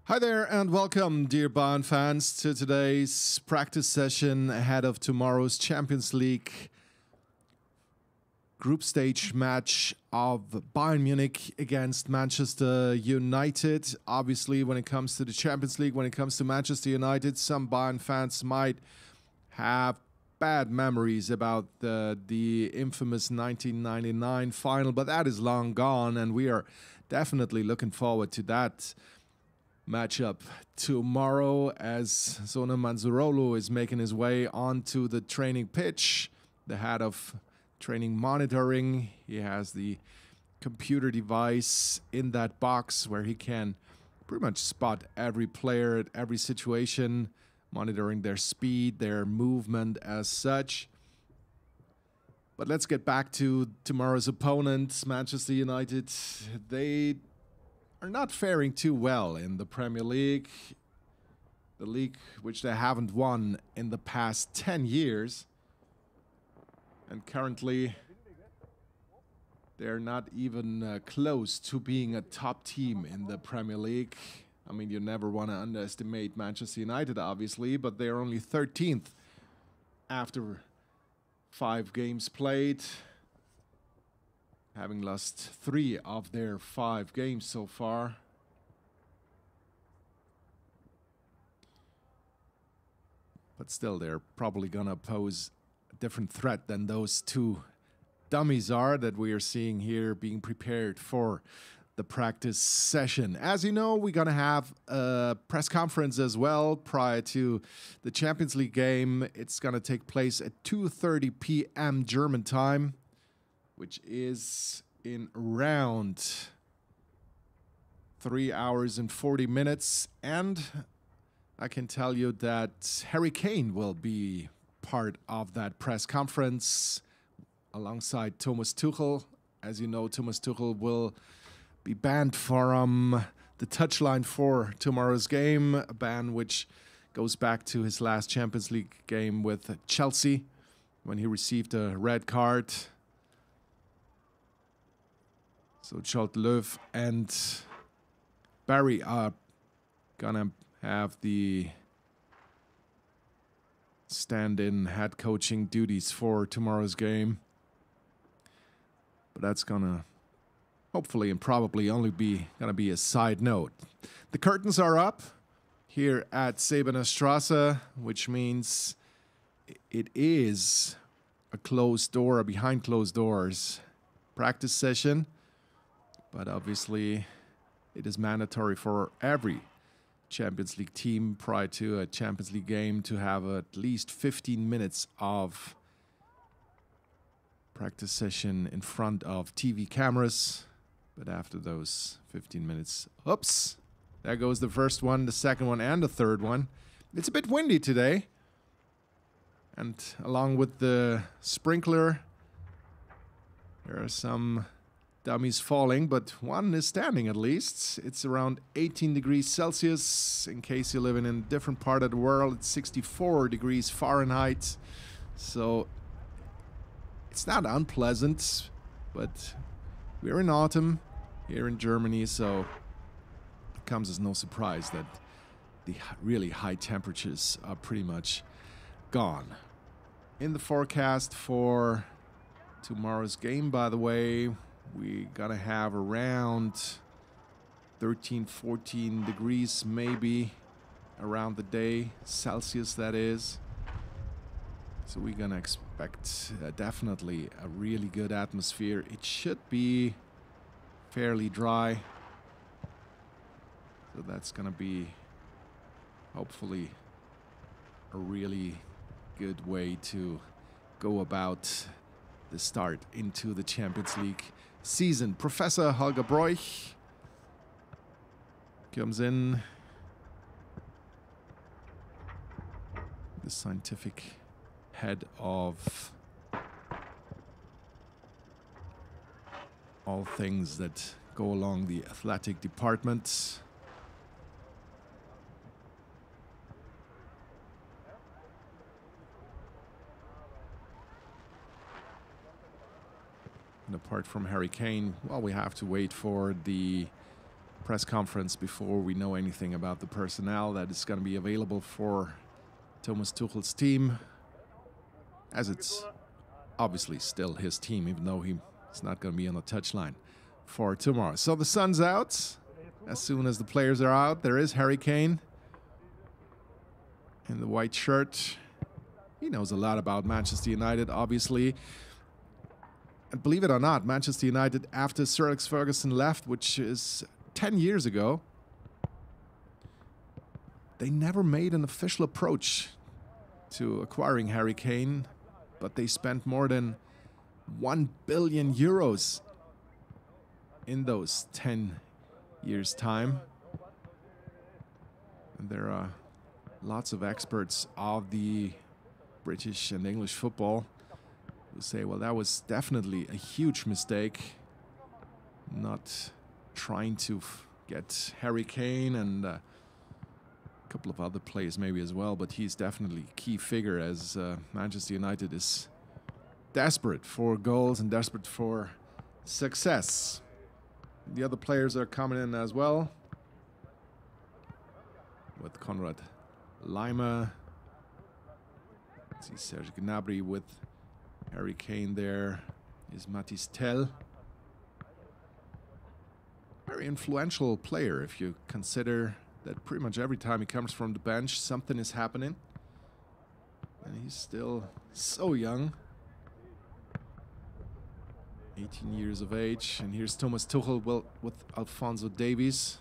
Hi there and welcome, dear Bayern fans, to today's practice session ahead of tomorrow's Champions League group stage match of Bayern Munich against Manchester United. Obviously, when it comes to the Champions League, when it comes to Manchester United, some Bayern fans might have bad memories about the infamous 1999 final, but that is long gone, and we are definitely looking forward to that matchup tomorrow as Zona Manzurolu is making his way onto the training pitch. The head of training monitoring, he has the computer device in that box where he can pretty much spot every player at every situation, monitoring their speed, their movement as such. But let's get back to tomorrow's opponent, Manchester United. They are not faring too well in the Premier League, the league which they haven't won in the past 10 years. And currently, they're not even close to being a top team in the Premier League. I mean, you never want to underestimate Manchester United, obviously, but they're only 13th after 5 games played, having lost 3 of their 5 games so far. But still, they're probably going to pose a different threat than those 2 dummies are that we are seeing here being prepared for the practice session. As you know, we're going to have a press conference as well prior to the Champions League game. It's going to take place at 2:30 p.m. German time, which is in around 3 hours and 40 minutes. And I can tell you that Harry Kane will be part of that press conference alongside Thomas Tuchel. As you know, Thomas Tuchel will be banned from the touchline for tomorrow's game, a ban which goes back to his last Champions League game with Chelsea when he received a red card. So Jolt Löw and Barry are gonna have the stand-in head coaching duties for tomorrow's game. But that's gonna hopefully and probably only be gonna be a side note. The curtains are up here at Sebener Straße, which means it is a closed door, a behind closed doors practice session. But obviously, it is mandatory for every Champions League team prior to a Champions League game to have at least 15 minutes of practice session in front of TV cameras. But after those 15 minutes, oops, there goes the first one, the second one, and the third one. It's a bit windy today. And along with the sprinkler, there are some dummies falling, but one is standing at least. It's around 18 degrees Celsius. In case you're living in a different part of the world, it's 64 degrees Fahrenheit. So it's not unpleasant, but we're in autumn here in Germany, so it comes as no surprise that the really high temperatures are pretty much gone. In the forecast for tomorrow's game, by the way, we're gonna have around 13, 14 degrees maybe around the day, Celsius that is. So we're gonna expect definitely a really good atmosphere. It should be fairly dry. So that's gonna be hopefully a really good way to go about the start into the Champions League season. Professor Holger Broich comes in, the scientific head of all things that go along the athletic department. And apart from Harry Kane, well, we have to wait for the press conference before we know anything about the personnel that is going to be available for Thomas Tuchel's team, as it's obviously still his team, even though he's not going to be on the touchline for tomorrow. So the sun's out. As soon as the players are out, there is Harry Kane in the white shirt. He knows a lot about Manchester United, obviously. And believe it or not, Manchester United, after Sir Alex Ferguson left, which is 10 years ago, they never made an official approach to acquiring Harry Kane, but they spent more than 1 billion euros in those 10 years' time. And there are lots of experts of the British and English football who say, well, that was definitely a huge mistake, not trying to get Harry Kane and a couple of other players maybe as well, but he's definitely a key figure, as Manchester United is desperate for goals and desperate for success. The other players are coming in as well, with Konrad Laimer. See Serge Gnabry with Harry Kane there. Is Mathys Tel. Very influential player if you consider that pretty much every time he comes from the bench, something is happening. And he's still so young. 18 years of age. And here's Thomas Tuchel with Alphonso Davies.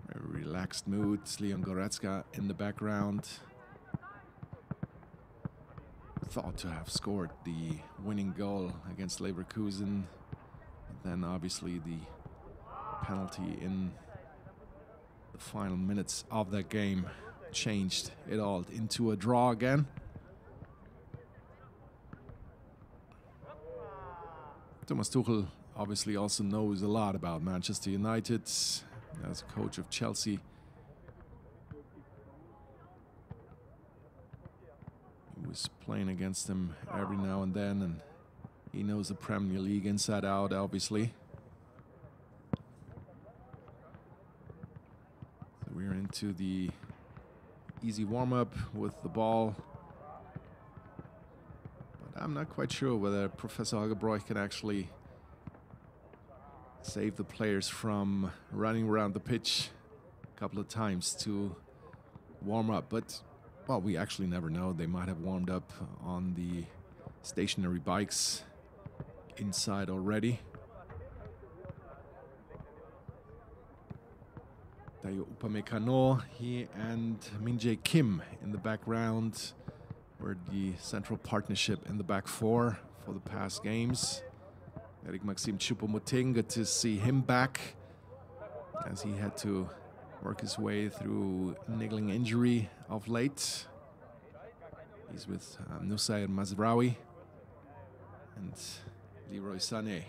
Very relaxed mood. Leon Goretzka in the background. Thought to have scored the winning goal against Leverkusen. Then obviously the penalty in the final minutes of that game changed it all into a draw again. Thomas Tuchel obviously also knows a lot about Manchester United as a coach of Chelsea. He was playing against them every now and then, and he knows the Premier League inside out, obviously. So we're into the easy warm-up with the ball. But I'm not quite sure whether Professor Hagerbräuch can actually save the players from running around the pitch a couple of times to warm up. But, well, we actually never know. They might have warmed up on the stationary bikes inside already. Dayo Upamecano, he and Min-jae Kim in the background were the central partnership in the back four for the past games. Eric Maxim Choupo-Moting, good to see him back, as he had to work his way through a niggling injury of late. He's with Nusair Mazraoui and Leroy Sané.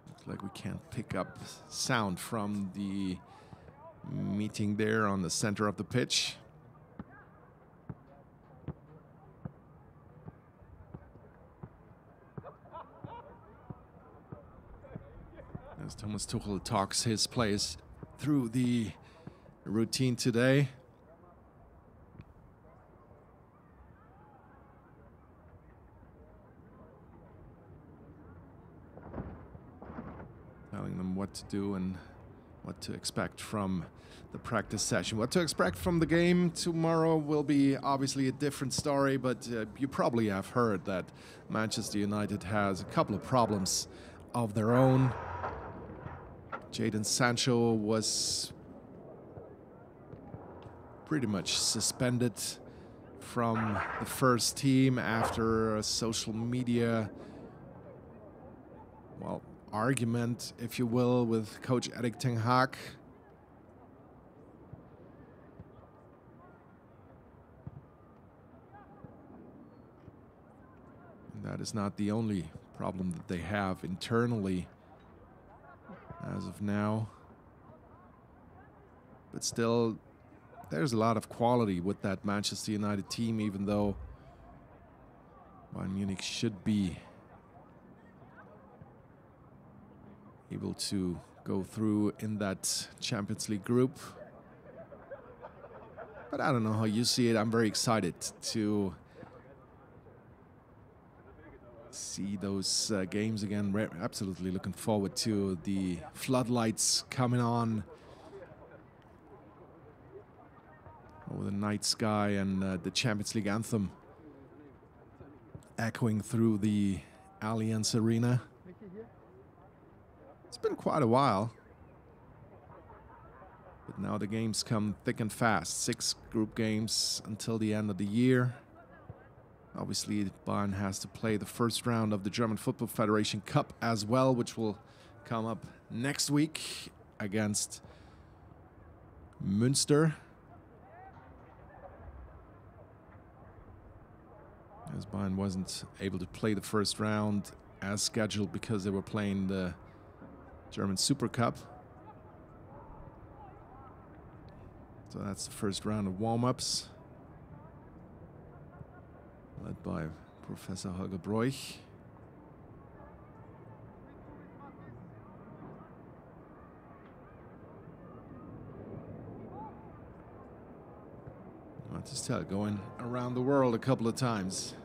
Looks like we can't pick up sound from the meeting there on the center of the pitch. As Thomas Tuchel talks his players through the routine today. Telling them what to do and what to expect from the practice session. What to expect from the game tomorrow will be obviously a different story, but you probably have heard that Manchester United has a couple of problems of their own. Jadon Sancho was pretty much suspended from the first team after a social media, well, argument, if you will, with coach Erik ten Hag. And that is not the only problem that they have internally as of now. But still, there's a lot of quality with that Manchester United team, even though Bayern Munich should be able to go through in that Champions League group. But I don't know how you see it. I'm very excited to see those games again. We're absolutely looking forward to the floodlights coming on over the night sky and the Champions League anthem echoing through the Allianz Arena. It's been quite a while, but now the games come thick and fast. 6 group games until the end of the year. Obviously, Bayern has to play the first round of the German Football Federation Cup as well, which will come up next week against Münster. As Bayern wasn't able to play the first round as scheduled because they were playing the German Super Cup. So that's the first round of warm-ups, led by Professor Holger Broich. Matis Tell going around the world a couple of times.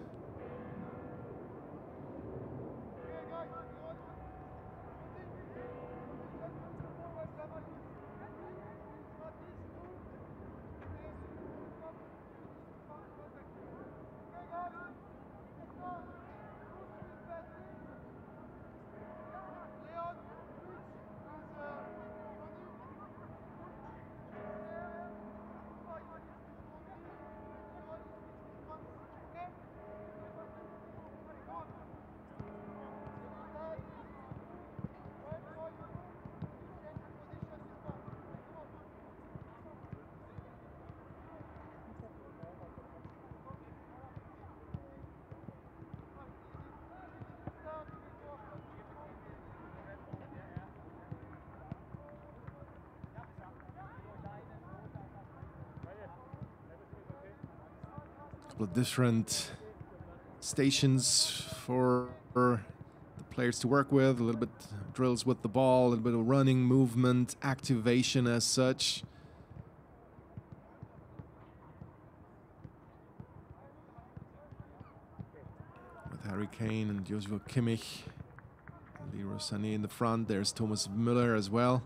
Couple of different stations for the players to work with, a little bit drills with the ball, a little bit of running, movement, activation as such. With Harry Kane and Joshua Kimmich, Leroy Sané in the front. There's Thomas Müller as well.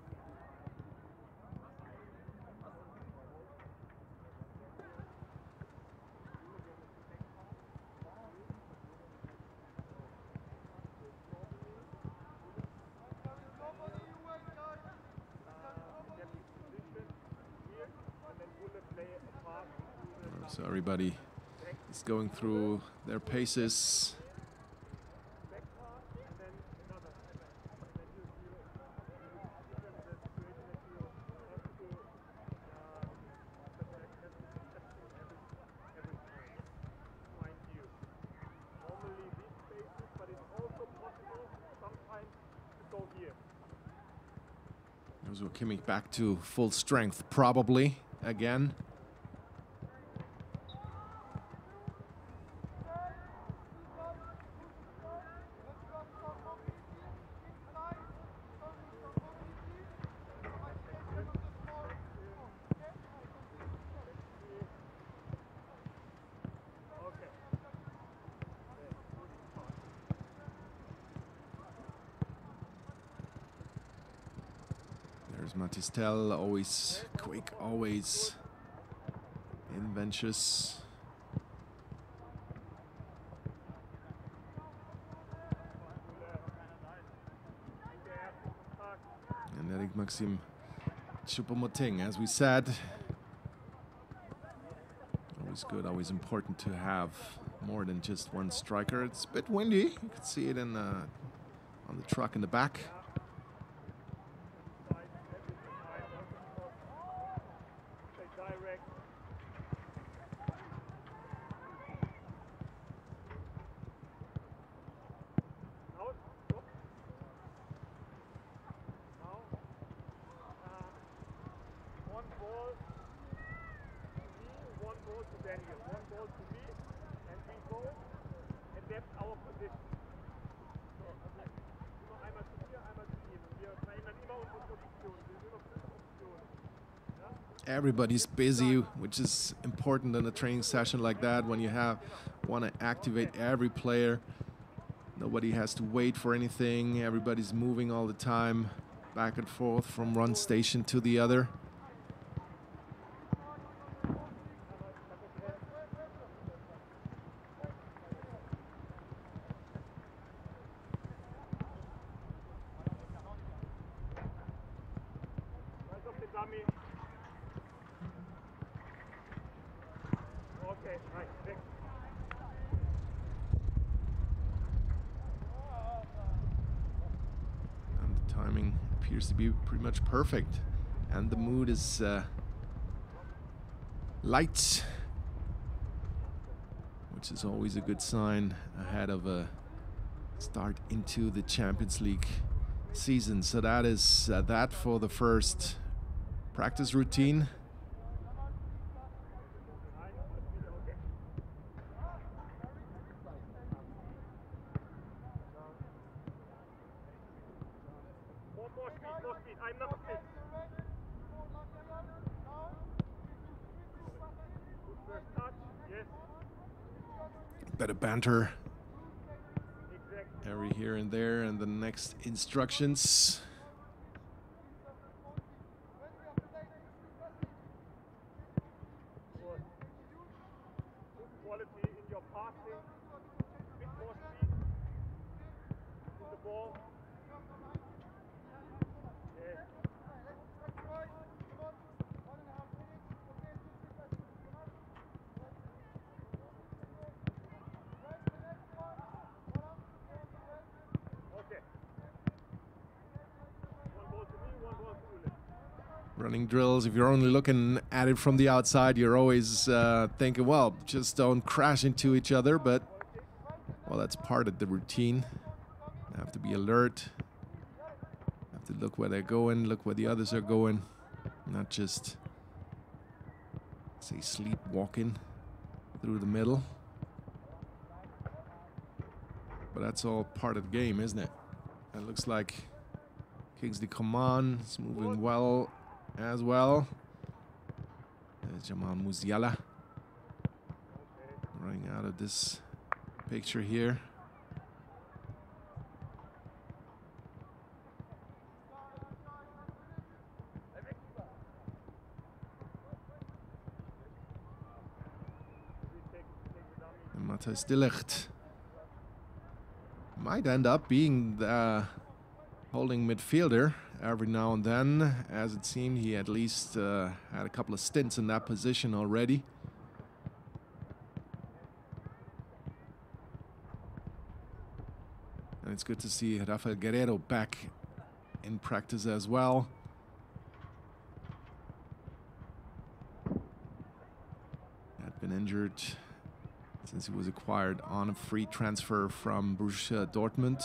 So everybody is going through their paces. Joshua Kimmich back to full strength, probably again. Matis Tell, always quick, always adventurous. And Eric Maxim Choupo-Moting, as we said. Always good, always important to have more than just one striker. It's a bit windy. You can see it in on the truck in the back. Everybody's busy, which is important in a training session like that when you want to activate every player. Nobody has to wait for anything. Everybody's moving all the time, back and forth from one station to the other. Timing appears to be pretty much perfect, and the mood is light, which is always a good sign ahead of a start into the Champions League season. So that is that for the first practice routine. Better banter every here and there, and the next instructions. Running drills, if you're only looking at it from the outside, you're always thinking, well, just don't crash into each other. But, well, that's part of the routine. You have to be alert. You have to look where they're going, look where the others are going. Not just, say, sleepwalking through the middle. But that's all part of the game, isn't it? It looks like Kingsley Coman is moving well as well. There's Jamal Musiala running out of this picture here. And Matthijs de Ligt might end up being the holding midfielder every now and then. As it seemed, he at least had a couple of stints in that position already. And it's good to see Rafael Guerreiro back in practice as well. Had been injured since he was acquired on a free transfer from Borussia Dortmund.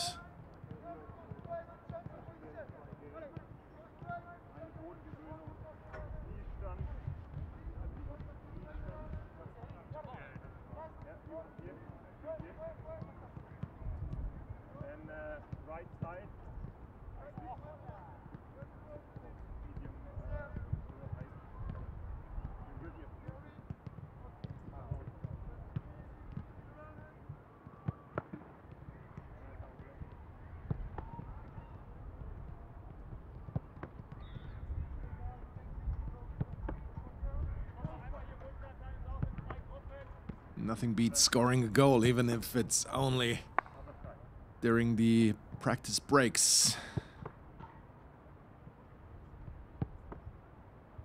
Nothing beats scoring a goal, even if it's only during the practice breaks.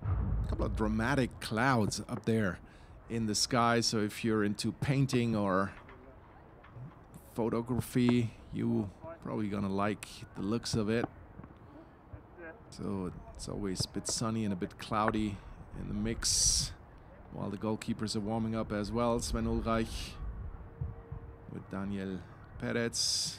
A couple of dramatic clouds up there in the sky, so if you're into painting or photography, you probably gonna like the looks of it. So it's always a bit sunny and a bit cloudy in the mix. While the goalkeepers are warming up as well, Sven Ulreich with Daniel Perez.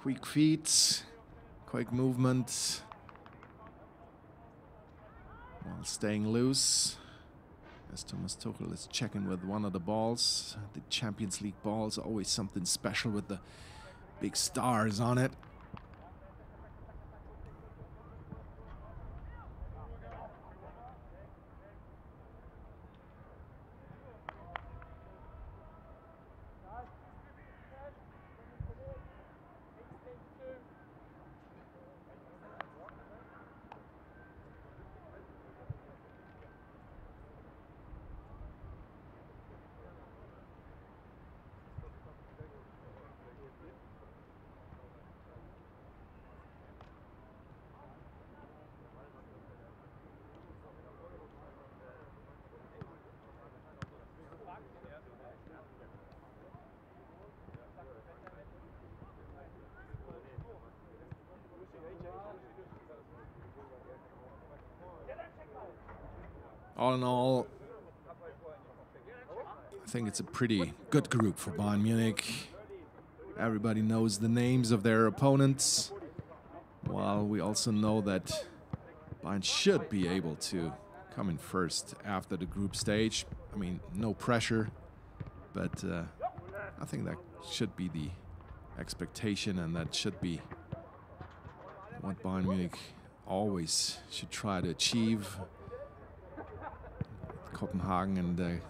Quick feet, quick movement, while staying loose. As Thomas Tuchel is checking with one of the balls. The Champions League balls, always something special with the big stars on it. All in all, I think it's a pretty good group for Bayern Munich. Everybody knows the names of their opponents, while we also know that Bayern should be able to come in first after the group stage. I mean, no pressure, but I think that should be the expectation, and that should be what Bayern Munich always should try to achieve. Copenhagen and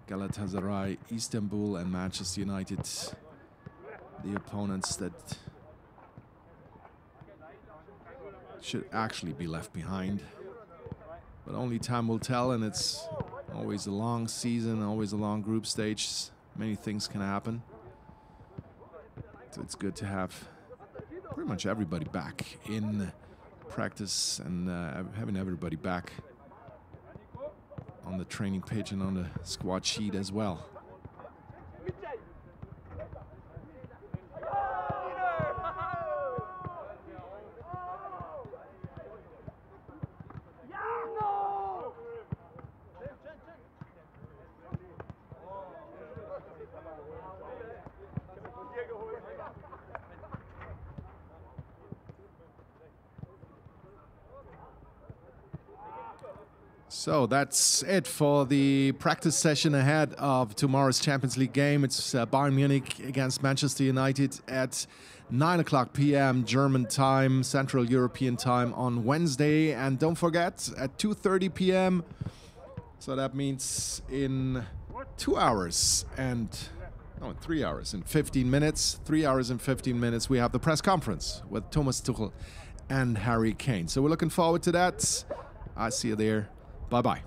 Galatasaray, Istanbul and Manchester United, the opponents that should actually be left behind. But only time will tell, and it's always a long season, always a long group stage. Many things can happen. So it's good to have pretty much everybody back in practice and having everybody back on the training pitch and on the squad sheet as well. So that's it for the practice session ahead of tomorrow's Champions League game. It's Bayern Munich against Manchester United at 9 p.m. German time, Central European time on Wednesday. And don't forget, at 2:30 p.m., so that means in 2 hours and, no, 3 hours and 15 minutes, 3 hours and 15 minutes, we have the press conference with Thomas Tuchel and Harry Kane. So we're looking forward to that. I see you there. Bye-bye.